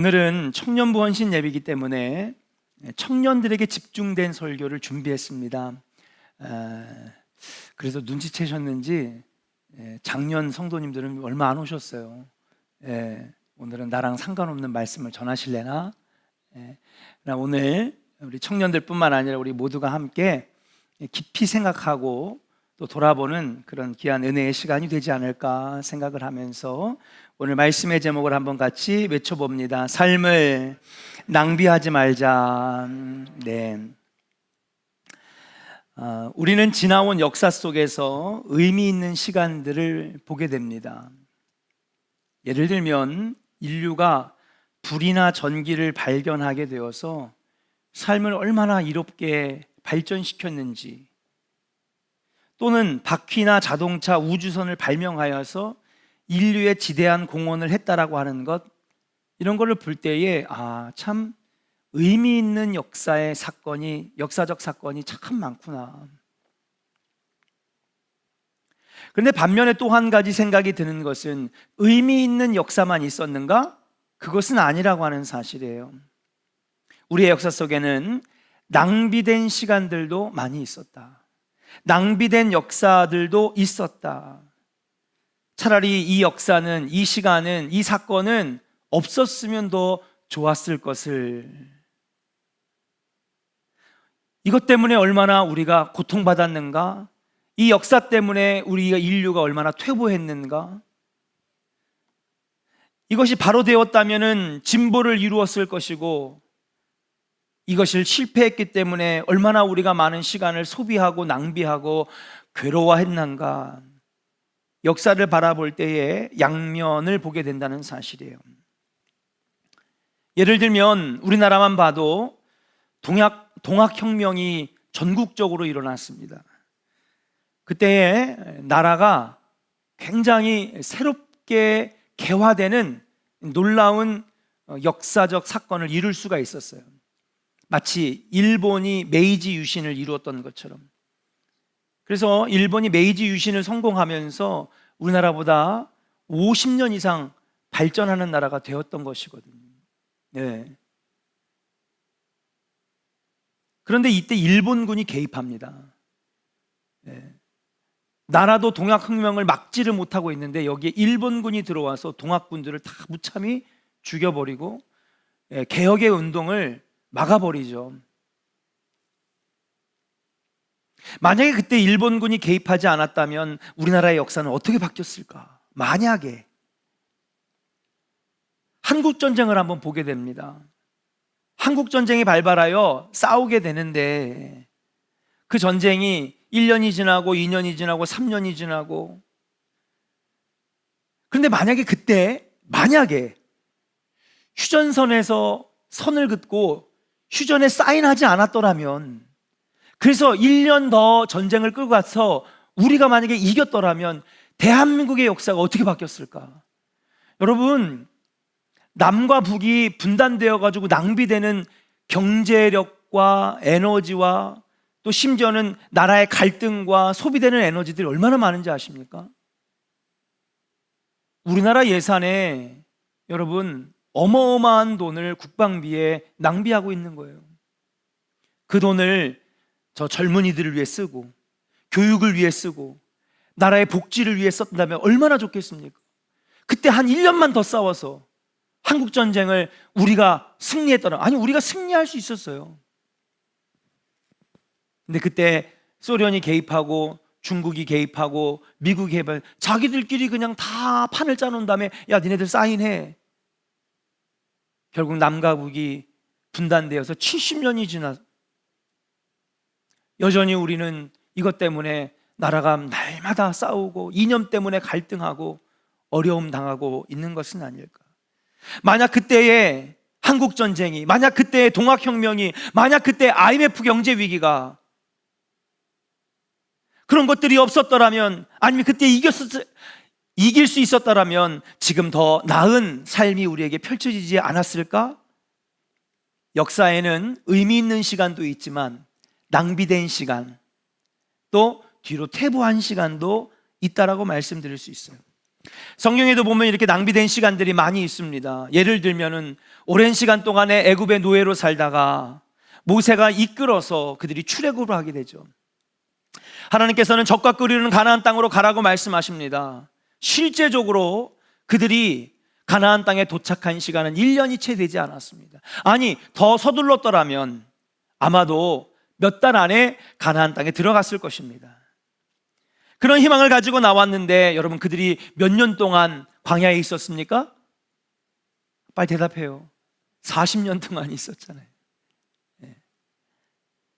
오늘은 청년부 헌신 예배이기 때문에 청년들에게 집중된 설교를 준비했습니다. 그래서 눈치채셨는지 작년 성도님들은 얼마 안 오셨어요. 오늘은 나랑 상관없는 말씀을 전하실래나? 오늘 우리 청년들뿐만 아니라 우리 모두가 함께 깊이 생각하고 또 돌아보는 그런 귀한 은혜의 시간이 되지 않을까 생각을 하면서 오늘 말씀의 제목을 한번 같이 외쳐봅니다. 삶을 낭비하지 말자. 우리는 지나온 역사 속에서 의미 있는 시간들을 보게 됩니다. 예를 들면 인류가 불이나 전기를 발견하게 되어서 삶을 얼마나 이롭게 발전시켰는지, 또는 바퀴나 자동차, 우주선을 발명하여서 인류에 지대한 공헌을 했다라고 하는 것, 이런 거를 볼 때에 참 의미 있는 역사적 사건이 참 많구나. 그런데 반면에 또 한 가지 생각이 드는 것은 의미 있는 역사만 있었는가? 그것은 아니라고 하는 사실이에요. 우리의 역사 속에는 낭비된 시간들도 많이 있었다. 낭비된 역사들도 있었다. 차라리 이 역사는, 이 시간은, 이 사건은 없었으면 더 좋았을 것을. 이것 때문에 얼마나 우리가 고통받았는가? 이 역사 때문에 우리가 인류가 얼마나 퇴보했는가? 이것이 바로 되었다면 진보를 이루었을 것이고, 이것을 실패했기 때문에 얼마나 우리가 많은 시간을 소비하고 낭비하고 괴로워했는가? 역사를 바라볼 때에 양면을 보게 된다는 사실이에요. 예를 들면 우리나라만 봐도 동학혁명이 전국적으로 일어났습니다. 그때에 나라가 굉장히 새롭게 개화되는 놀라운 역사적 사건을 이룰 수가 있었어요. 마치 일본이 메이지 유신을 이루었던 것처럼. 그래서 일본이 메이지 유신을 성공하면서 우리나라보다 50년 이상 발전하는 나라가 되었던 것이거든요. 그런데 이때 일본군이 개입합니다. 나라도 동학혁명을 막지를 못하고 있는데 여기에 일본군이 들어와서 동학군들을 다 무참히 죽여버리고 개혁의 운동을 막아버리죠. 만약에 그때 일본군이 개입하지 않았다면 우리나라의 역사는 어떻게 바뀌었을까? 만약에 한국전쟁을 한번 보게 됩니다. 한국전쟁이 발발하여 싸우게 되는데 그 전쟁이 1년이 지나고 2년이 지나고 3년이 지나고, 그런데 만약에 휴전선에서 선을 긋고 휴전에 사인하지 않았더라면, 그래서 1년 더 전쟁을 끌고 가서 우리가 만약에 이겼더라면 대한민국의 역사가 어떻게 바뀌었을까? 여러분, 남과 북이 분단되어 가지고 낭비되는 경제력과 에너지와 또 심지어는 나라의 갈등과 소비되는 에너지들이 얼마나 많은지 아십니까? 우리나라 예산에 여러분 어마어마한 돈을 국방비에 낭비하고 있는 거예요. 그 돈을 저 젊은이들을 위해 쓰고 교육을 위해 쓰고 나라의 복지를 위해 썼다면 얼마나 좋겠습니까? 그때 한 1년만 더 싸워서 한국전쟁을 우리가 승리했더라. 아니, 우리가 승리할 수 있었어요. 근데 그때 소련이 개입하고 중국이 개입하고 미국이 개입하고 자기들끼리 그냥 다 판을 짜놓은 다음에 야, 니네들 사인해. 결국 남과 북이 분단되어서 70년이 지나 여전히 우리는 이것 때문에 나라가 날마다 싸우고 이념 때문에 갈등하고 어려움 당하고 있는 것은 아닐까? 만약 그때의 한국전쟁이, 만약 그때의 동학혁명이, 만약 그때 IMF 경제위기가 그런 것들이 없었더라면, 아니면 그때 이길 수 있었더라면 지금 더 나은 삶이 우리에게 펼쳐지지 않았을까? 역사에는 의미 있는 시간도 있지만 낭비된 시간, 또 뒤로 퇴보한 시간도 있다라고 말씀드릴 수 있어요. 성경에도 보면 이렇게 낭비된 시간들이 많이 있습니다. 예를 들면은 오랜 시간 동안에 애굽의 노예로 살다가 모세가 이끌어서 그들이 출애굽을 하게 되죠. 하나님께서는 젖과 꿀이 흐르는 가나안 땅으로 가라고 말씀하십니다. 실제적으로 그들이 가나안 땅에 도착한 시간은 1년이 채 되지 않았습니다. 아니, 더 서둘렀더라면 아마도 몇 달 안에 가나안 땅에 들어갔을 것입니다. 그런 희망을 가지고 나왔는데 여러분, 그들이 몇 년 동안 광야에 있었습니까? 빨리 대답해요. 40년 동안 있었잖아요.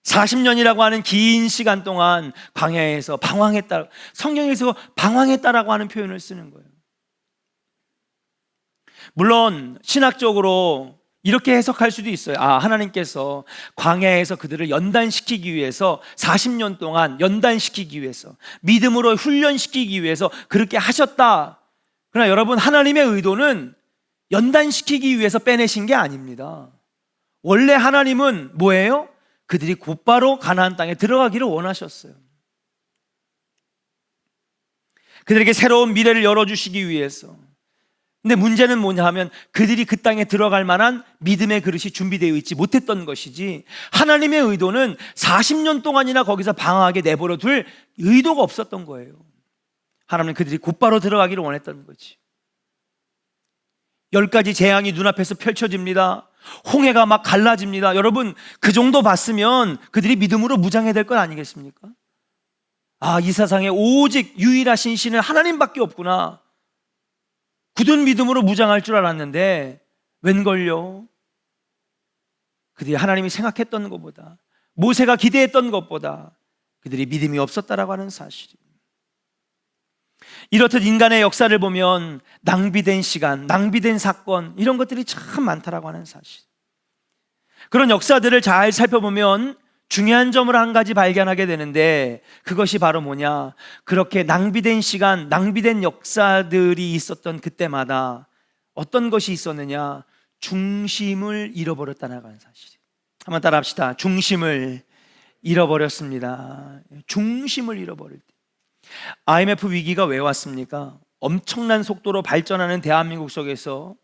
40년이라고 하는 긴 시간 동안 광야에서 방황했다. 성경에서 방황했다라고 하는 표현을 쓰는 거예요. 물론 신학적으로 이렇게 해석할 수도 있어요. 하나님께서 광야에서 그들을 연단시키기 위해서 40년 동안 연단시키기 위해서 믿음으로 훈련시키기 위해서 그렇게 하셨다. 그러나 여러분, 하나님의 의도는 연단시키기 위해서 빼내신 게 아닙니다. 원래 하나님은 뭐예요? 그들이 곧바로 가나안 땅에 들어가기를 원하셨어요. 그들에게 새로운 미래를 열어주시기 위해서. 근데 문제는 뭐냐 하면 그들이 그 땅에 들어갈 만한 믿음의 그릇이 준비되어 있지 못했던 것이지, 하나님의 의도는 40년 동안이나 거기서 방황하게 내버려 둘 의도가 없었던 거예요. 하나님은 그들이 곧바로 들어가기를 원했던 거지. 10가지 재앙이 눈앞에서 펼쳐집니다. 홍해가 막 갈라집니다. 여러분, 그 정도 봤으면 그들이 믿음으로 무장해야 될 것 아니겠습니까? 이 세상에 오직 유일하신 신은 하나님밖에 없구나. 굳은 믿음으로 무장할 줄 알았는데 웬걸요? 그들이 하나님이 생각했던 것보다, 모세가 기대했던 것보다 그들이 믿음이 없었다라고 하는 사실입니다. 이렇듯 인간의 역사를 보면 낭비된 시간, 낭비된 사건, 이런 것들이 참 많다라고 하는 사실. 그런 역사들을 잘 살펴보면 중요한 점을 한 가지 발견하게 되는데, 그것이 바로 뭐냐? 그렇게 낭비된 시간, 낭비된 역사들이 있었던 그때마다 어떤 것이 있었느냐? 중심을 잃어버렸다는 사실이에요. 한번 따라 합시다. 중심을 잃어버렸습니다. 중심을 잃어버릴 때. IMF 위기가 왜 왔습니까? 엄청난 속도로 발전하는 대한민국 속에서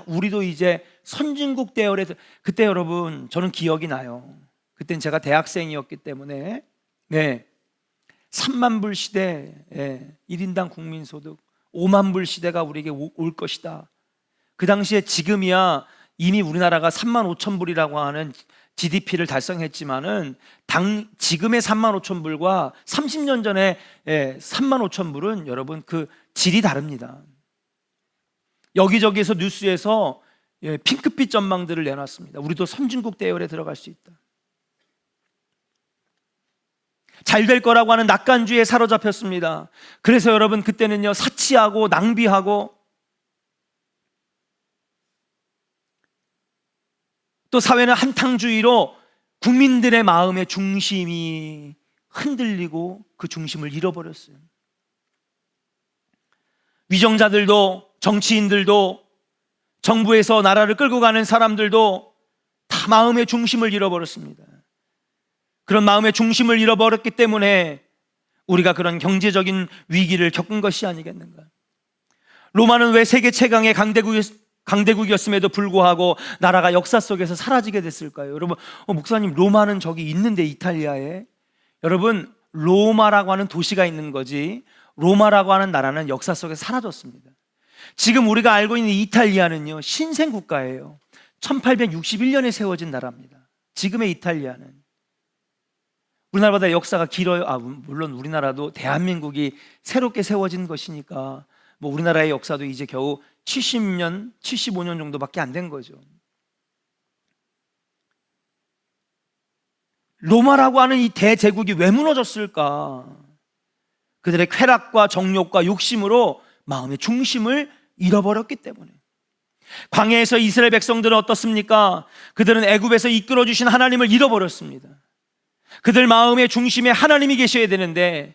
우리도 이제 선진국 대열에서, 그때 여러분 저는 기억이 나요. 그땐 제가 대학생이었기 때문에 3만 불 시대, 1인당 국민소득 5만 불 시대가 우리에게 올 것이다. 그 당시에 지금이야 이미 우리나라가 3만 5천 불이라고 하는 GDP를 달성했지만은 지금의 3만 5천 불과 30년 전에 3만 5천 불은 여러분 그 질이 다릅니다. 여기저기에서 뉴스에서 핑크빛 전망들을 내놨습니다. 우리도 선진국 대열에 들어갈 수 있다. 잘 될 거라고 하는 낙관주의에 사로잡혔습니다. 그래서 여러분 그때는요, 사치하고 낭비하고 또 사회는 한탕주의로 국민들의 마음의 중심이 흔들리고 그 중심을 잃어버렸어요. 위정자들도, 정치인들도, 정부에서 나라를 끌고 가는 사람들도 다 마음의 중심을 잃어버렸습니다. 그런 마음의 중심을 잃어버렸기 때문에 우리가 그런 경제적인 위기를 겪은 것이 아니겠는가. 로마는 왜 세계 최강의 강대국이었음에도 불구하고 나라가 역사 속에서 사라지게 됐을까요? 여러분, 목사님, 로마는 저기 있는데, 이탈리아에. 여러분, 로마라고 하는 도시가 있는 거지 로마라고 하는 나라는 역사 속에서 사라졌습니다. 지금 우리가 알고 있는 이탈리아는요, 신생 국가예요. 1861년에 세워진 나라입니다. 지금의 이탈리아는. 우리나라보다 역사가 길어요. 물론 우리나라도 대한민국이 새롭게 세워진 것이니까 우리나라의 역사도 이제 겨우 70년, 75년 정도밖에 안 된 거죠. 로마라고 하는 이 대제국이 왜 무너졌을까? 그들의 쾌락과 정욕과 욕심으로 마음의 중심을 잃어버렸기 때문에. 광야에서 이스라엘 백성들은 어떻습니까? 그들은 애굽에서 이끌어주신 하나님을 잃어버렸습니다. 그들 마음의 중심에 하나님이 계셔야 되는데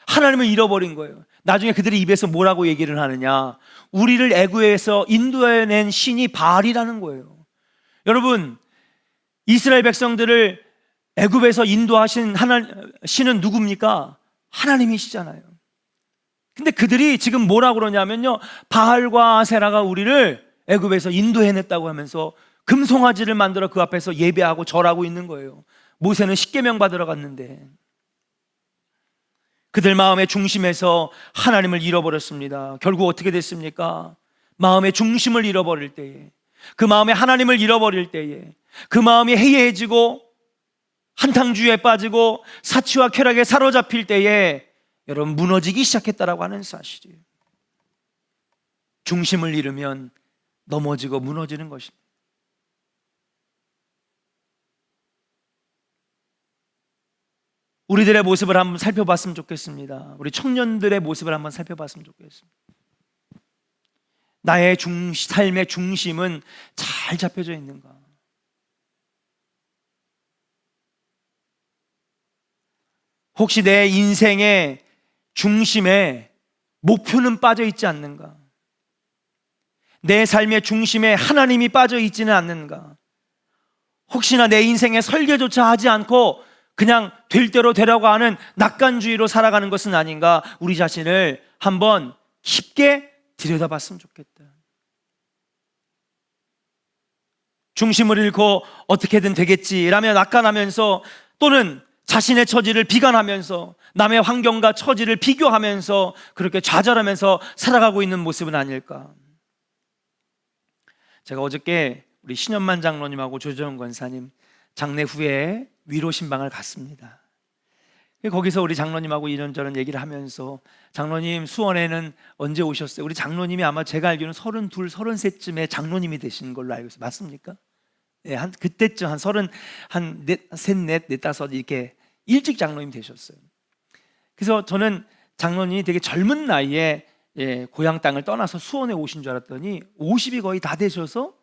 하나님을 잃어버린 거예요. 나중에 그들의 입에서 뭐라고 얘기를 하느냐? 우리를 애굽에서 인도해낸 신이 바알이라는 거예요. 여러분, 이스라엘 백성들을 애굽에서 인도하신 신은 누굽니까? 하나님이시잖아요. 근데 그들이 지금 뭐라고 그러냐면요, 바알과 아세라가 우리를 애굽에서 인도해냈다고 하면서 금송아지를 만들어 그 앞에서 예배하고 절하고 있는 거예요. 모세는 십계명 받으러 갔는데 그들 마음의 중심에서 하나님을 잃어버렸습니다. 결국 어떻게 됐습니까? 마음의 중심을 잃어버릴 때에, 그 마음에 하나님을 잃어버릴 때에, 그 마음이 해이해지고 한탕주의에 빠지고 사치와 쾌락에 사로잡힐 때에 여러분 무너지기 시작했다라고 하는 사실이에요. 중심을 잃으면 넘어지고 무너지는 것입니다. 우리들의 모습을 한번 살펴봤으면 좋겠습니다. 우리 청년들의 모습을 한번 살펴봤으면 좋겠습니다. 나의 삶의 중심은 잘 잡혀져 있는가? 혹시 내 인생의 중심에 목표는 빠져 있지 않는가? 내 삶의 중심에 하나님이 빠져 있지는 않는가? 혹시나 내 인생의 설계조차 하지 않고 그냥 될 대로 되라고 하는 낙관주의로 살아가는 것은 아닌가? 우리 자신을 한번 깊게 들여다봤으면 좋겠다. 중심을 잃고 어떻게든 되겠지라며 낙관하면서, 또는 자신의 처지를 비관하면서 남의 환경과 처지를 비교하면서 그렇게 좌절하면서 살아가고 있는 모습은 아닐까? 제가 어저께 우리 신현만 장로님하고 조정원 권사님 장례 후에 위로 신방을 갔습니다. 거기서 우리 장로님하고 이런저런 얘기를 하면서, 장로님 수원에는 언제 오셨어요? 우리 장로님이 아마 제가 알기로는 32, 33쯤에 장로님이 되신 걸로 알고 있어요. 맞습니까? 네, 한 그때쯤 한 30, 한 셋, 넷, 다섯 이렇게 일찍 장로님 되셨어요. 그래서 저는 장로님이 되게 젊은 나이에 고향 땅을 떠나서 수원에 오신 줄 알았더니 50이 거의 다 되셔서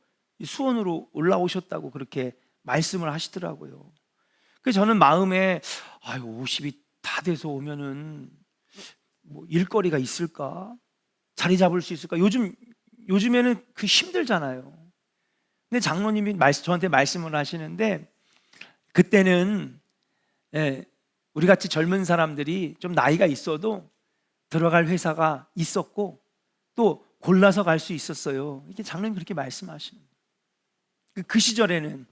수원으로 올라오셨다고 그렇게 말씀을 하시더라고요. 그래서 저는 마음에 50이 다 돼서 오면은 뭐 일거리가 있을까? 자리 잡을 수 있을까? 요즘에는 그 힘들잖아요. 근데 장로님이 저한테 말씀을 하시는데, 그때는 우리 같이 젊은 사람들이 좀 나이가 있어도 들어갈 회사가 있었고 또 골라서 갈 수 있었어요. 이게 장로님 그렇게 말씀하시는 거예요. 그 시절에는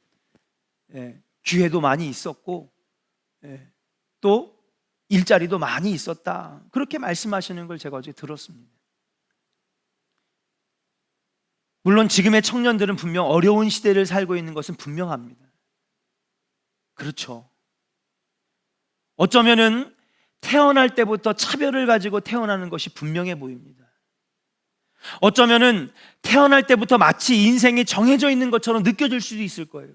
기회도 많이 있었고 또 일자리도 많이 있었다, 그렇게 말씀하시는 걸 제가 어제 들었습니다. 물론 지금의 청년들은 분명 어려운 시대를 살고 있는 것은 분명합니다. 그렇죠. 어쩌면은 태어날 때부터 차별을 가지고 태어나는 것이 분명해 보입니다. 어쩌면은 태어날 때부터 마치 인생이 정해져 있는 것처럼 느껴질 수도 있을 거예요.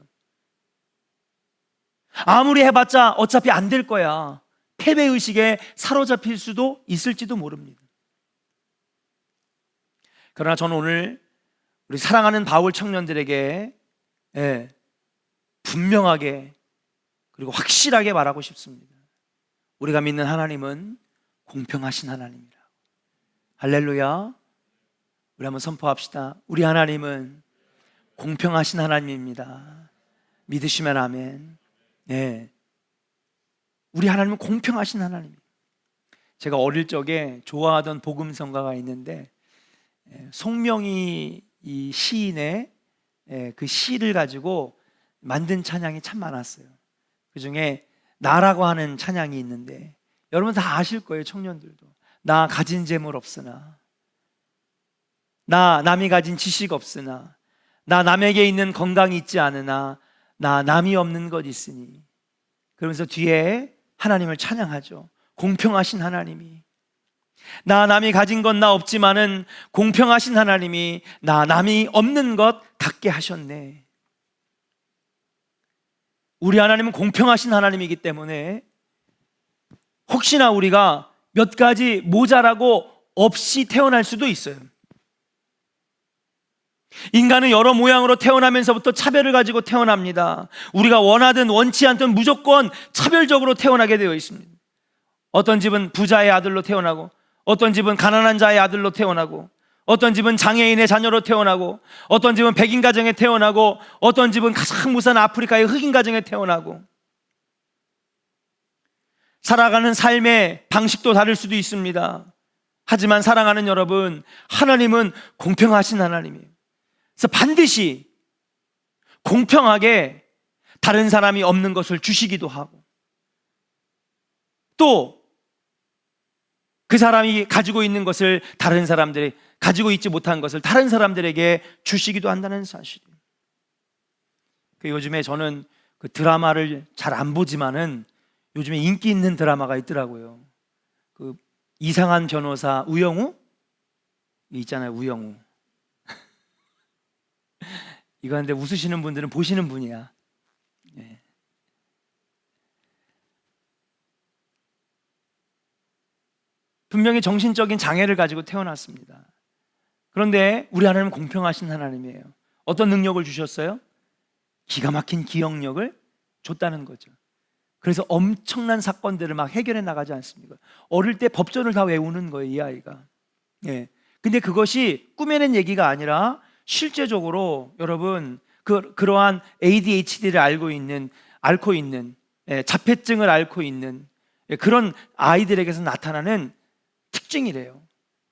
아무리 해봤자 어차피 안 될 거야, 패배의식에 사로잡힐 수도 있을지도 모릅니다. 그러나 저는 오늘 우리 사랑하는 바울 청년들에게 분명하게 그리고 확실하게 말하고 싶습니다. 우리가 믿는 하나님은 공평하신 하나님이라. 할렐루야. 우리 한번 선포합시다. 우리 하나님은 공평하신 하나님입니다. 믿으시면 아멘. 우리 하나님은 공평하신 하나님입니다. 제가 어릴 적에 좋아하던 복음성가가 있는데, 송명이 이 시인의 그 시를 가지고 만든 찬양이 참 많았어요. 그 중에 나라고 하는 찬양이 있는데, 여러분 다 아실 거예요. 청년들도. 나 가진 재물 없으나, 나 남이 가진 지식 없으나, 나 남에게 있는 건강이 있지 않으나, 나 남이 없는 것 있으니. 그러면서 뒤에 하나님을 찬양하죠. 공평하신 하나님이, 나 남이 가진 건 나 없지만은 공평하신 하나님이 나 남이 없는 것 갖게 하셨네. 우리 하나님은 공평하신 하나님이기 때문에 혹시나 우리가 몇 가지 모자라고 없이 태어날 수도 있어요. 인간은 여러 모양으로 태어나면서부터 차별을 가지고 태어납니다. 우리가 원하든 원치 않든 무조건 차별적으로 태어나게 되어 있습니다. 어떤 집은 부자의 아들로 태어나고, 어떤 집은 가난한 자의 아들로 태어나고, 어떤 집은 장애인의 자녀로 태어나고, 어떤 집은 백인 가정에 태어나고, 어떤 집은 가장 무산 아프리카의 흑인 가정에 태어나고, 살아가는 삶의 방식도 다를 수도 있습니다. 하지만 사랑하는 여러분, 하나님은 공평하신 하나님이에요. 그래서 반드시 공평하게 다른 사람이 없는 것을 주시기도 하고, 또 그 사람이 가지고 있는 것을 다른 사람들이 가지고 있지 못한 것을 다른 사람들에게 주시기도 한다는 사실이에요. 요즘에 저는 그 드라마를 잘 안 보지만은 요즘에 인기 있는 드라마가 있더라고요. 그 이상한 변호사 우영우 있잖아요. 우영우. 이거 근데 웃으시는 분들은 보시는 분이야. 네. 분명히 정신적인 장애를 가지고 태어났습니다. 그런데 우리 하나님은 공평하신 하나님이에요. 어떤 능력을 주셨어요? 기가 막힌 기억력을 줬다는 거죠. 그래서 엄청난 사건들을 막 해결해 나가지 않습니까? 어릴 때 법전을 다 외우는 거예요, 이 아이가. 예. 근데 그것이 꾸며낸 얘기가 아니라 실제적으로 여러분 그러한 ADHD를 앓고 있는 자폐증을 앓고 있는 그런 아이들에게서 나타나는 특징이래요.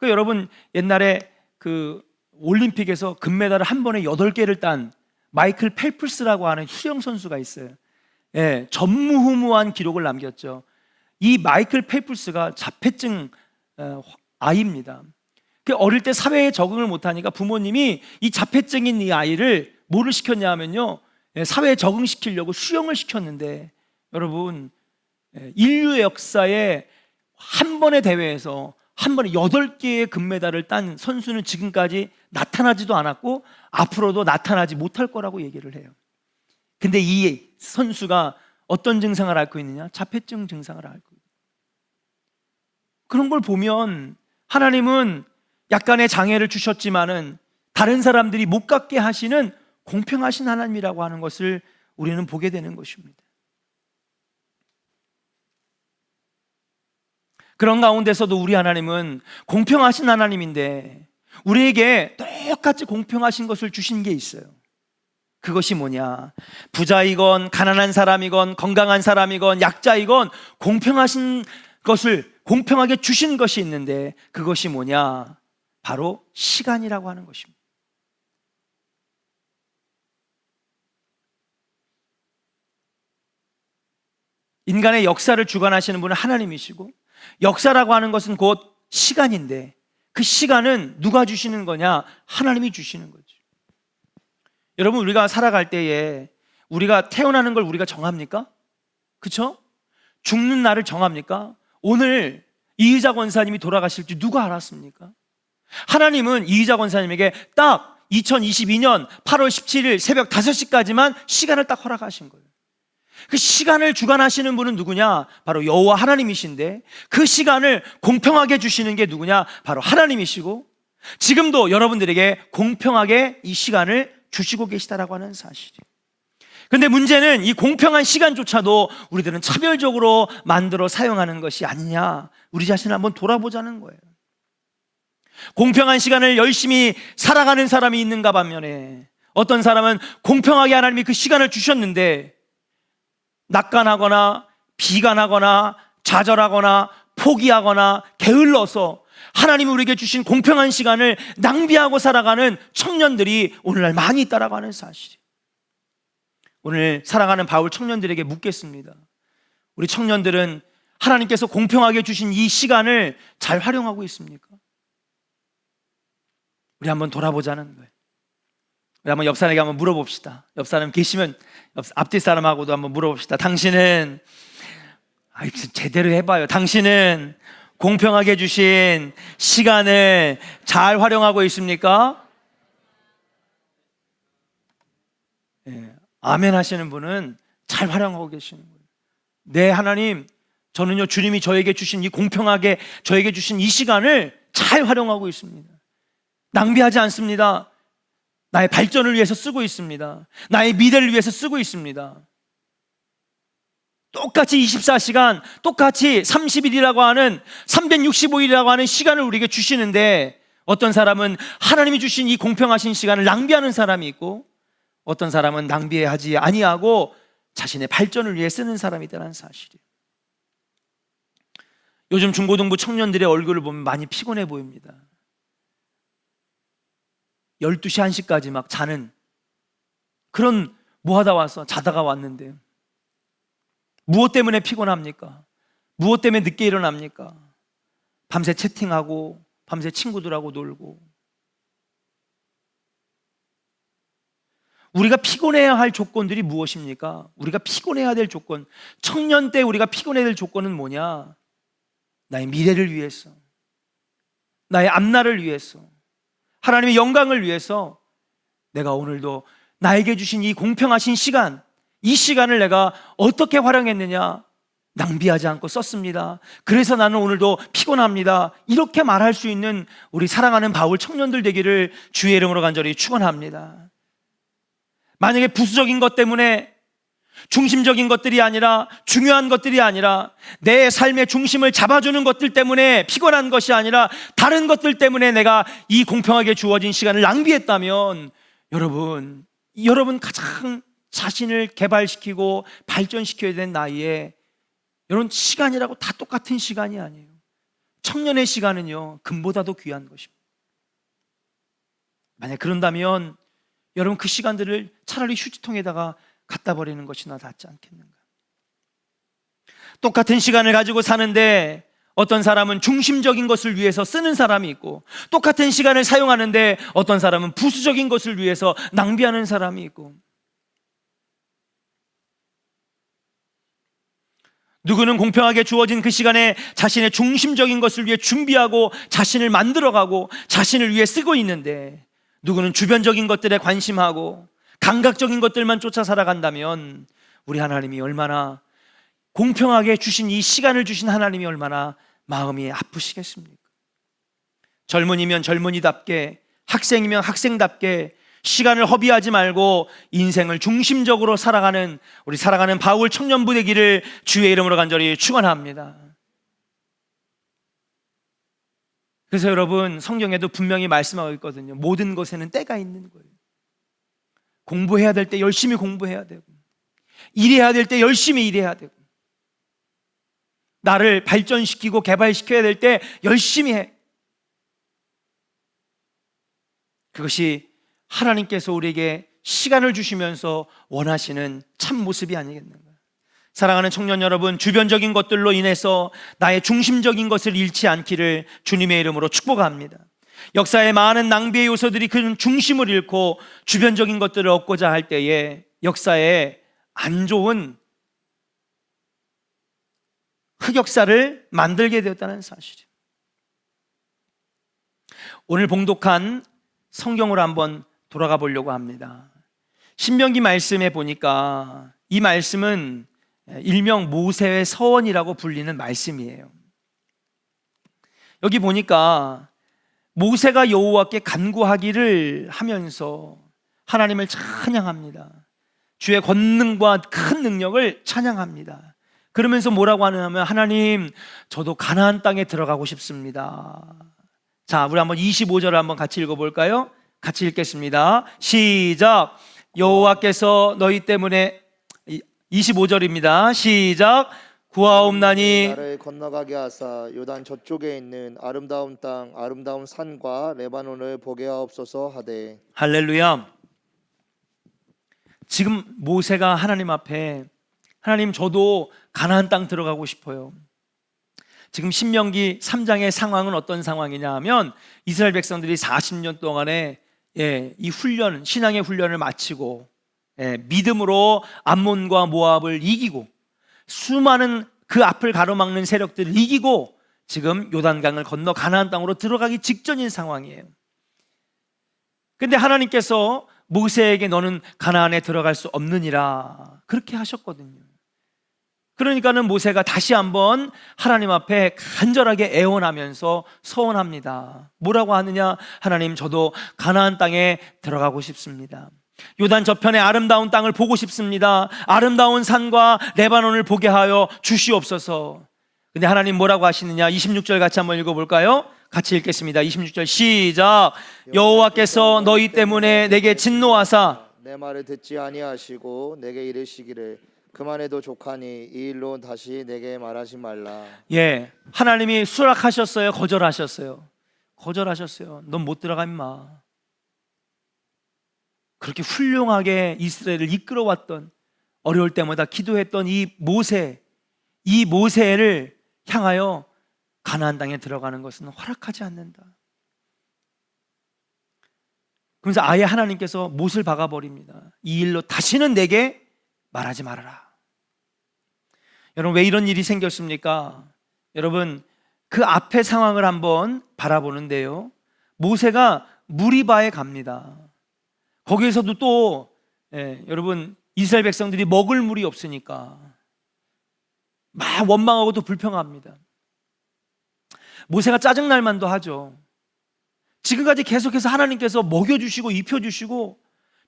여러분 옛날에 그 올림픽에서 금메달을 한 번에 8개를 딴 마이클 펠프스라고 하는 수영 선수가 있어요. 예, 전무후무한 기록을 남겼죠. 이 마이클 펠프스가 자폐증 아이입니다. 어릴 때 사회에 적응을 못하니까 부모님이 이 자폐증인 이 아이를 뭐를 시켰냐 하면요, 사회에 적응시키려고 수영을 시켰는데, 여러분 인류의 역사에 한 번의 대회에서 한 번에 8개의 금메달을 딴 선수는 지금까지 나타나지도 않았고 앞으로도 나타나지 못할 거라고 얘기를 해요. 근데 이 선수가 어떤 증상을 앓고 있느냐? 자폐증 증상을 앓고 있어요. 그런 걸 보면 하나님은 약간의 장애를 주셨지만은 다른 사람들이 못 갖게 하시는 공평하신 하나님이라고 하는 것을 우리는 보게 되는 것입니다. 그런 가운데서도 우리 하나님은 공평하신 하나님인데 우리에게 똑같이 공평하신 것을 주신 게 있어요. 그것이 뭐냐? 부자이건 가난한 사람이건 건강한 사람이건 약자이건 공평하신 것을 공평하게 주신 것이 있는데, 그것이 뭐냐? 바로 시간이라고 하는 것입니다. 인간의 역사를 주관하시는 분은 하나님이시고, 역사라고 하는 것은 곧 시간인데 그 시간은 누가 주시는 거냐? 하나님이 주시는 거죠. 여러분, 우리가 살아갈 때에 우리가 태어나는 걸 우리가 정합니까? 그렇죠? 죽는 날을 정합니까? 오늘 이의자 권사님이 돌아가실 줄 누가 알았습니까? 하나님은 이의자 권사님에게 딱 2022년 8월 17일 새벽 5시까지만 시간을 딱 허락하신 거예요. 그 시간을 주관하시는 분은 누구냐? 바로 여호와 하나님이신데, 그 시간을 공평하게 주시는 게 누구냐? 바로 하나님이시고, 지금도 여러분들에게 공평하게 이 시간을 주시고 계시다라고 하는 사실이에요. 그런데 문제는 이 공평한 시간조차도 우리들은 차별적으로 만들어 사용하는 것이 아니냐, 우리 자신을 한번 돌아보자는 거예요. 공평한 시간을 열심히 살아가는 사람이 있는가 반면에, 어떤 사람은 공평하게 하나님이 그 시간을 주셨는데 낙관하거나 비관하거나 좌절하거나 포기하거나 게을러서 하나님이 우리에게 주신 공평한 시간을 낭비하고 살아가는 청년들이 오늘날 많이 있다라고 하는 사실이에요. 오늘 사랑하는 바울 청년들에게 묻겠습니다. 우리 청년들은 하나님께서 공평하게 주신 이 시간을 잘 활용하고 있습니까? 우리 한번 돌아보자는 거예요. 우리 한번 옆 사람에게 한번 물어봅시다. 옆 사람 계시면 앞뒤 사람하고도 한번 물어봅시다. 당신은 제대로 해봐요. 당신은 공평하게 주신 시간을 잘 활용하고 있습니까? 네, 아멘 하시는 분은 잘 활용하고 계시는 거예요. 네, 하나님, 저는요 주님이 저에게 주신 이 공평하게 저에게 주신 이 시간을 잘 활용하고 있습니다. 낭비하지 않습니다. 나의 발전을 위해서 쓰고 있습니다. 나의 미래를 위해서 쓰고 있습니다. 똑같이 24시간, 똑같이 30일이라고 하는 365일이라고 하는 시간을 우리에게 주시는데, 어떤 사람은 하나님이 주신 이 공평하신 시간을 낭비하는 사람이 있고, 어떤 사람은 낭비하지 아니하고 자신의 발전을 위해 쓰는 사람이 있다는 사실이에요. 요즘 중고등부 청년들의 얼굴을 보면 많이 피곤해 보입니다. 12시, 1시까지 막 자는 그런, 뭐 하다 와서 자다가 왔는데 무엇 때문에 피곤합니까? 무엇 때문에 늦게 일어납니까? 밤새 채팅하고 밤새 친구들하고 놀고. 우리가 피곤해야 할 조건들이 무엇입니까? 우리가 피곤해야 될 조건, 청년 때 우리가 피곤해야 될 조건은 뭐냐? 나의 미래를 위해서, 나의 앞날을 위해서, 하나님의 영광을 위해서 내가 오늘도 나에게 주신 이 공평하신 시간, 이 시간을 내가 어떻게 활용했느냐? 낭비하지 않고 썼습니다. 그래서 나는 오늘도 피곤합니다. 이렇게 말할 수 있는 우리 사랑하는 바울 청년들 되기를 주의 이름으로 간절히 축원합니다. 만약에 부수적인 것 때문에, 중심적인 것들이 아니라, 중요한 것들이 아니라, 내 삶의 중심을 잡아주는 것들 때문에 피곤한 것이 아니라 다른 것들 때문에 내가 이 공평하게 주어진 시간을 낭비했다면, 여러분 가장 자신을 개발시키고 발전시켜야 되는 나이에, 여러분 시간이라고 다 똑같은 시간이 아니에요. 청년의 시간은요, 금보다도 귀한 것입니다. 만약 그런다면 여러분 그 시간들을 차라리 휴지통에다가 갖다 버리는 것이 낫지 않겠는가? 똑같은 시간을 가지고 사는데 어떤 사람은 중심적인 것을 위해서 쓰는 사람이 있고, 똑같은 시간을 사용하는데 어떤 사람은 부수적인 것을 위해서 낭비하는 사람이 있고, 누구는 공평하게 주어진 그 시간에 자신의 중심적인 것을 위해 준비하고 자신을 만들어가고 자신을 위해 쓰고 있는데, 누구는 주변적인 것들에 관심하고 감각적인 것들만 쫓아 살아간다면 우리 하나님이 얼마나, 공평하게 주신 이 시간을 주신 하나님이 얼마나 마음이 아프시겠습니까? 젊은이면 젊은이답게, 학생이면 학생답게 시간을 허비하지 말고 인생을 중심적으로 살아가는 우리 사랑하는 바울 청년부 되기를 주의 이름으로 간절히 축원합니다. 그래서 여러분, 성경에도 분명히 말씀하고 있거든요. 모든 것에는 때가 있는 거예요. 공부해야 될 때 열심히 공부해야 되고, 일해야 될 때 열심히 일해야 되고, 나를 발전시키고 개발시켜야 될 때 열심히 해. 그것이 하나님께서 우리에게 시간을 주시면서 원하시는 참 모습이 아니겠는가? 사랑하는 청년 여러분, 주변적인 것들로 인해서 나의 중심적인 것을 잃지 않기를 주님의 이름으로 축복합니다. 역사의 많은 낭비의 요소들이 그 중심을 잃고 주변적인 것들을 얻고자 할 때에 역사에 안 좋은 흑역사를 만들게 되었다는 사실이에요. 오늘 봉독한 성경으로 한번 돌아가 보려고 합니다. 신명기 말씀에 보니까 이 말씀은 일명 모세의 서원이라고 불리는 말씀이에요. 여기 보니까 모세가 여호와께 간구하기를 하면서 하나님을 찬양합니다. 주의 권능과 큰 능력을 찬양합니다. 그러면서 뭐라고 하냐면, 하나님, 저도 가나안 땅에 들어가고 싶습니다. 자, 우리 한번 25절을 한번 같이 읽어볼까요? 같이 읽겠습니다. 시작. 여호와께서 너희 때문에, 25절입니다. 시작. 구하옵나니 나를 건너가게 하사 요단 저쪽에 있는 아름다운 땅, 아름다운 산과 레바논을 보게 하옵소서 하되. 할렐루야. 지금 모세가 하나님 앞에, 하나님, 저도 가나안 땅 들어가고 싶어요. 지금 신명기 3장의 상황은 어떤 상황이냐 하면, 이스라엘 백성들이 40년 동안에 이 훈련, 신앙의 훈련을 마치고 믿음으로 암몬과 모압을 이기고 수많은 그 앞을 가로막는 세력들을 이기고 지금 요단강을 건너 가나안 땅으로 들어가기 직전인 상황이에요. 근데 하나님께서 모세에게 너는 가나안에 들어갈 수 없느니라 그렇게 하셨거든요. 그러니까는 모세가 다시 한번 하나님 앞에 간절하게 애원하면서 서원합니다. 뭐라고 하느냐? 하나님, 저도 가나안 땅에 들어가고 싶습니다. 요단 저편의 아름다운 땅을 보고 싶습니다. 아름다운 산과 레바논을 보게 하여 주시옵소서. 근데 하나님 뭐라고 하시느냐? 26절 같이 한번 읽어볼까요? 같이 읽겠습니다. 26절 시작. 여호와께서 너희 때문에 내게 진노하사 내 말을 듣지 아니하시고 내게 이르시기를 그만해도 족하니 이 일로 다시 내게 말하지 말라. 예, 하나님이 수락하셨어요? 거절하셨어요? 거절하셨어요. 넌 못 들어가 임마. 그렇게 훌륭하게 이스라엘을 이끌어왔던, 어려울 때마다 기도했던 이 모세를 향하여 가나안 땅에 들어가는 것은 허락하지 않는다. 그러면서 아예 하나님께서 못을 박아버립니다. 이 일로 다시는 내게 말하지 말아라. 여러분, 왜 이런 일이 생겼습니까? 여러분, 그 앞의 상황을 한번 바라보는데요, 모세가 무리바에 갑니다. 거기에서도 또 여러분, 이스라엘 백성들이 먹을 물이 없으니까 막 원망하고 또 불평합니다. 모세가 짜증날 만도 하죠. 지금까지 계속해서 하나님께서 먹여주시고 입혀주시고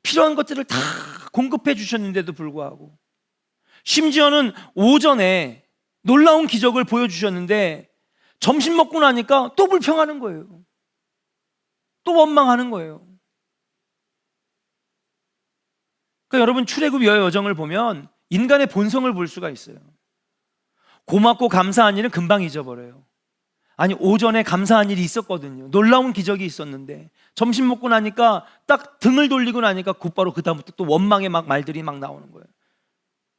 필요한 것들을 다 공급해 주셨는데도 불구하고, 심지어는 오전에 놀라운 기적을 보여주셨는데 점심 먹고 나니까 또 불평하는 거예요. 또 원망하는 거예요. 그러니까 여러분, 출애굽 여정을 보면 인간의 본성을 볼 수가 있어요. 고맙고 감사한 일은 금방 잊어버려요. 아니, 오전에 감사한 일이 있었거든요. 놀라운 기적이 있었는데 점심 먹고 나니까 딱 등을 돌리고 나니까 곧바로 그 다음부터 또 원망의 막 말들이 막 나오는 거예요.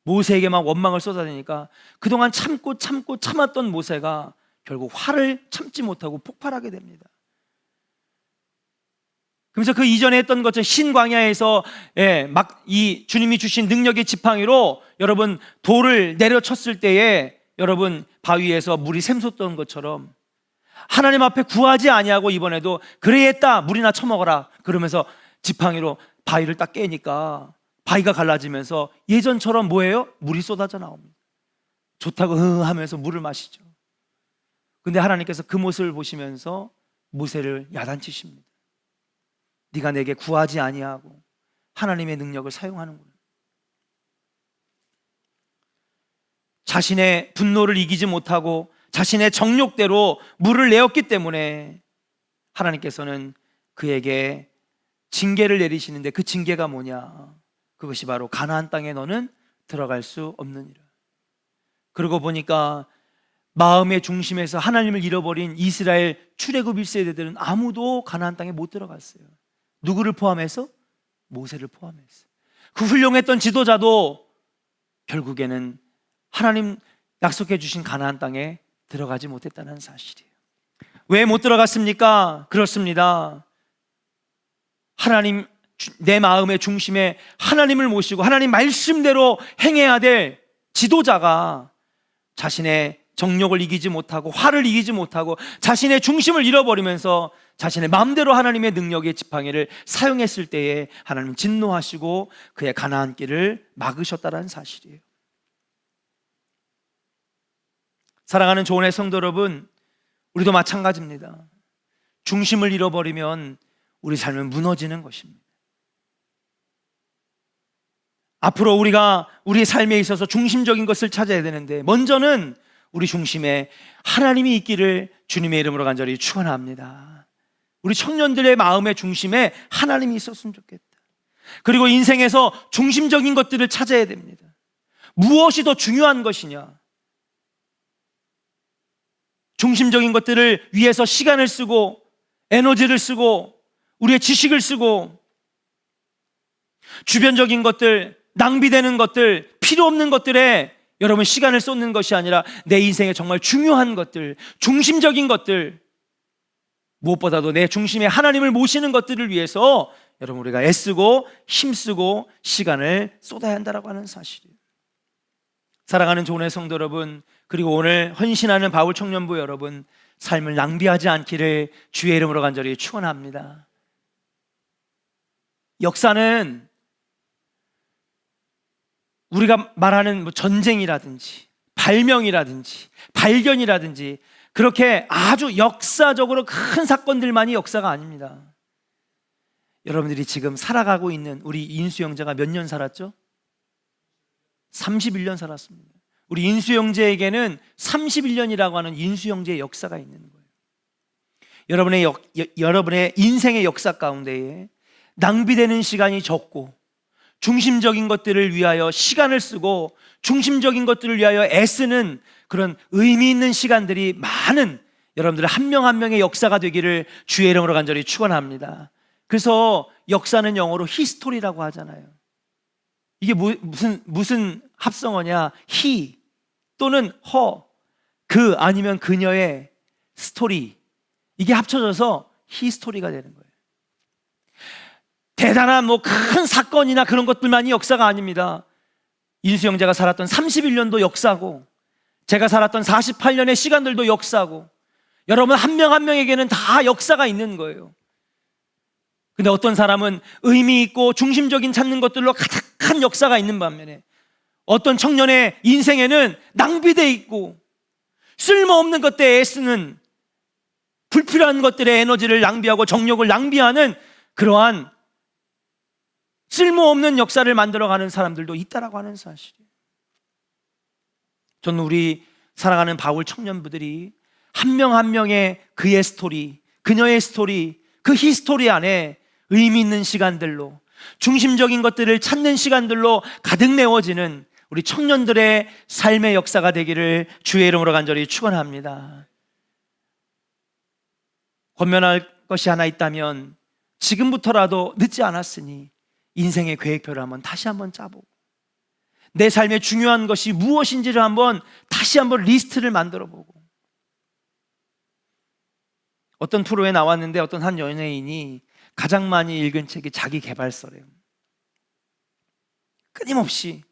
모세에게 막 원망을 쏟아내니까 그동안 참았던 모세가 결국 화를 참지 못하고 폭발하게 됩니다. 그래서 그 이전에 했던 것처럼 신광야에서 막 이 주님이 주신 능력의 지팡이로 여러분 돌을 내려쳤을 때에 여러분 바위에서 물이 샘솟던 것처럼 하나님 앞에 구하지 아니하고 이번에도 그래했다, 물이나 처먹어라 그러면서 지팡이로 바위를 딱 깨니까 바위가 갈라지면서 예전처럼 뭐예요? 물이 쏟아져 나옵니다. 좋다고 하면서 물을 마시죠. 근데 하나님께서 그 모습을 보시면서 모세를 야단치십니다. 네가 내게 구하지 아니하고 하나님의 능력을 사용하는구나. 자신의 분노를 이기지 못하고 자신의 정욕대로 물을 내었기 때문에 하나님께서는 그에게 징계를 내리시는데, 그 징계가 뭐냐? 그것이 바로 가나안 땅에 너는 들어갈 수 없느니라. 그러고 보니까 마음의 중심에서 하나님을 잃어버린 이스라엘 출애굽 1세대들은 아무도 가나안 땅에 못 들어갔어요. 누구를 포함해서? 모세를 포함해서. 그 훌륭했던 지도자도 결국에는 하나님 약속해 주신 가나안 땅에 들어가지 못했다는 사실이에요. 왜 못 들어갔습니까? 그렇습니다. 하나님, 내 마음의 중심에 하나님을 모시고 하나님 말씀대로 행해야 될 지도자가 자신의 정욕을 이기지 못하고 화를 이기지 못하고 자신의 중심을 잃어버리면서 자신의 마음대로 하나님의 능력의 지팡이를 사용했을 때에 하나님은 진노하시고 그의 가나안 길을 막으셨다는 사실이에요. 사랑하는 조은의 성도 여러분, 우리도 마찬가지입니다. 중심을 잃어버리면 우리 삶은 무너지는 것입니다. 앞으로 우리가 우리의 삶에 있어서 중심적인 것을 찾아야 되는데, 먼저는 우리 중심에 하나님이 있기를 주님의 이름으로 간절히 축원합니다. 우리 청년들의 마음의 중심에 하나님이 있었으면 좋겠다. 그리고 인생에서 중심적인 것들을 찾아야 됩니다. 무엇이 더 중요한 것이냐? 중심적인 것들을 위해서 시간을 쓰고 에너지를 쓰고 우리의 지식을 쓰고 주변적인 것들, 낭비되는 것들, 필요 없는 것들에 여러분 시간을 쏟는 것이 아니라 내 인생에 정말 중요한 것들, 중심적인 것들, 무엇보다도 내 중심에 하나님을 모시는 것들을 위해서 여러분 우리가 애쓰고 힘쓰고 시간을 쏟아야 한다고 하는 사실이에요. 사랑하는 조은의 성도 여러분, 그리고 오늘 헌신하는 바울 청년부 여러분, 삶을 낭비하지 않기를 주의 이름으로 간절히 축원합니다. 역사는 우리가 말하는 전쟁이라든지 발명이라든지 발견이라든지 그렇게 아주 역사적으로 큰 사건들만이 역사가 아닙니다. 여러분들이 지금 살아가고 있는 우리 인수 형제가 몇 년 살았죠? 31년 살았습니다. 우리 인수 형제에게는 31년이라고 하는 인수 형제의 역사가 있는 거예요. 여러분의 인생의 역사 가운데에 낭비되는 시간이 적고 중심적인 것들을 위하여 시간을 쓰고 중심적인 것들을 위하여 애쓰는 그런 의미 있는 시간들이 많은 여러분들 한 명 한 명의 역사가 되기를 주의 이름으로 간절히 축원합니다. 그래서 역사는 영어로 히스토리라고 하잖아요. 이게 무슨 합성어냐? he 또는 her, 그 아니면 그녀의 스토리, 이게 합쳐져서 히스토리가 되는 거예요. 대단한 큰 사건이나 그런 것들만이 역사가 아닙니다. 인수 형제가 살았던 31년도 역사고, 제가 살았던 48년의 시간들도 역사고, 여러분 한 명 한 명에게는 다 역사가 있는 거예요. 근데 어떤 사람은 의미 있고 중심적인 찾는 것들로 가득한 역사가 있는 반면에 어떤 청년의 인생에는 낭비되어 있고 쓸모없는 것들에 애쓰는, 불필요한 것들에 에너지를 낭비하고 정력을 낭비하는 그러한 쓸모없는 역사를 만들어가는 사람들도 있다라고 하는 사실이에요. 저는 우리 사랑하는 바울 청년부들이 한 명 한 명의 그의 스토리, 그녀의 스토리, 그 히스토리 안에 의미 있는 시간들로, 중심적인 것들을 찾는 시간들로 가득 메워지는 우리 청년들의 삶의 역사가 되기를 주의 이름으로 간절히 축원합니다. 권면할 것이 하나 있다면 지금부터라도 늦지 않았으니 인생의 계획표를 다시 한번 짜보고 내 삶에 중요한 것이 무엇인지를 다시 한번 리스트를 만들어보고, 어떤 프로에 나왔는데 어떤 한 연예인이 가장 많이 읽은 책이 자기 개발서래요. 끊임없이.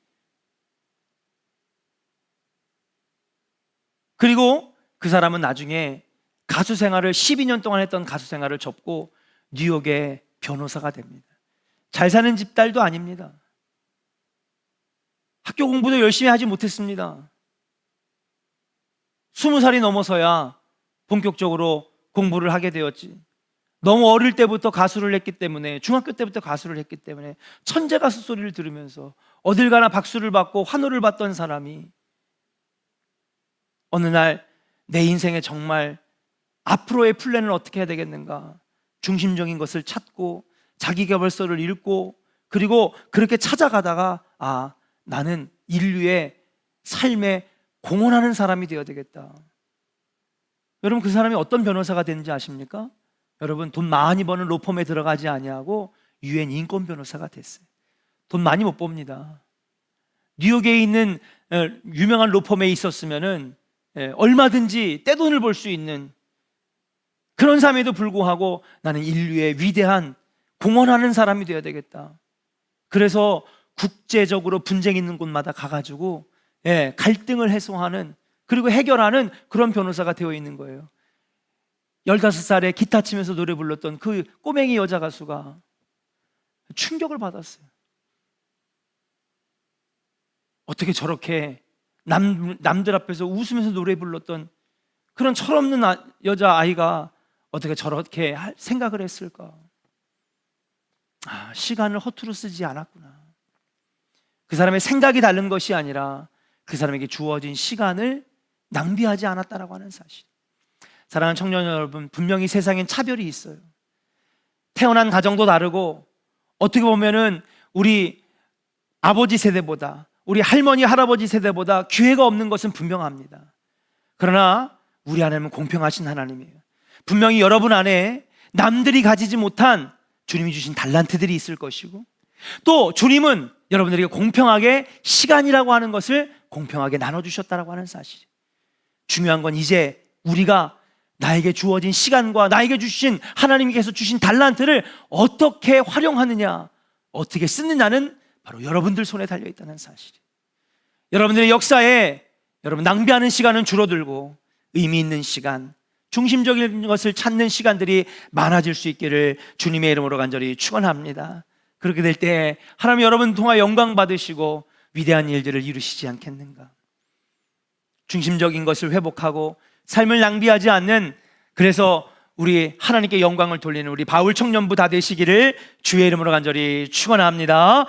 그리고 그 사람은 나중에 가수 생활을 12년 동안 했던 가수 생활을 접고 뉴욕의 변호사가 됩니다. 잘 사는 집 딸도 아닙니다. 학교 공부도 열심히 하지 못했습니다. 20살이 넘어서야 본격적으로 공부를 하게 되었지. 너무 어릴 때부터 가수를 했기 때문에, 중학교 때부터 가수를 했기 때문에 천재 가수 소리를 들으면서 어딜 가나 박수를 받고 환호를 받던 사람이 어느 날 내 인생에 정말 앞으로의 플랜을 어떻게 해야 되겠는가, 중심적인 것을 찾고 자기계발서를 읽고, 그리고 그렇게 찾아가다가 나는 인류의 삶에 공헌하는 사람이 되어야 되겠다. 여러분, 그 사람이 어떤 변호사가 되는지 아십니까? 여러분, 돈 많이 버는 로펌에 들어가지 아니하고 UN 인권 변호사가 됐어요. 돈 많이 못 법니다. 뉴욕에 있는 유명한 로펌에 있었으면은 얼마든지 떼돈을 벌 수 있는 그런 삶에도 불구하고 나는 인류의 위대한 공헌하는 사람이 되어야 되겠다. 그래서 국제적으로 분쟁 있는 곳마다 가가지고 갈등을 해소하는, 그리고 해결하는 그런 변호사가 되어 있는 거예요. 15살에 기타 치면서 노래 불렀던 그 꼬맹이 여자 가수가 충격을 받았어요. 어떻게 저렇게 남들 앞에서 웃으면서 노래 불렀던 그런 철없는 여자아이가 어떻게 저렇게 할 생각을 했을까? 시간을 허투루 쓰지 않았구나. 그 사람의 생각이 다른 것이 아니라 그 사람에게 주어진 시간을 낭비하지 않았다라고 하는 사실. 사랑하는 청년 여러분, 분명히 세상엔 차별이 있어요. 태어난 가정도 다르고, 어떻게 보면은 우리 아버지 세대보다, 우리 할머니 할아버지 세대보다 기회가 없는 것은 분명합니다. 그러나 우리 하나님은 공평하신 하나님이에요. 분명히 여러분 안에 남들이 가지지 못한 주님이 주신 달란트들이 있을 것이고, 또 주님은 여러분들에게 공평하게 시간이라고 하는 것을 공평하게 나눠주셨다라고 하는 사실. 중요한 건 이제 우리가 나에게 주어진 시간과 나에게 주신, 하나님께서 주신 달란트를 어떻게 활용하느냐, 어떻게 쓰느냐는 바로 여러분들 손에 달려있다는 사실이에요. 여러분들의 역사에 여러분 낭비하는 시간은 줄어들고 의미 있는 시간, 중심적인 것을 찾는 시간들이 많아질 수 있기를 주님의 이름으로 간절히 축원합니다. 그렇게 될 때 하나님 여러분 통하 영광 받으시고 위대한 일들을 이루시지 않겠는가. 중심적인 것을 회복하고 삶을 낭비하지 않는, 그래서 우리 하나님께 영광을 돌리는 우리 바울 청년부 다 되시기를 주의 이름으로 간절히 축원합니다.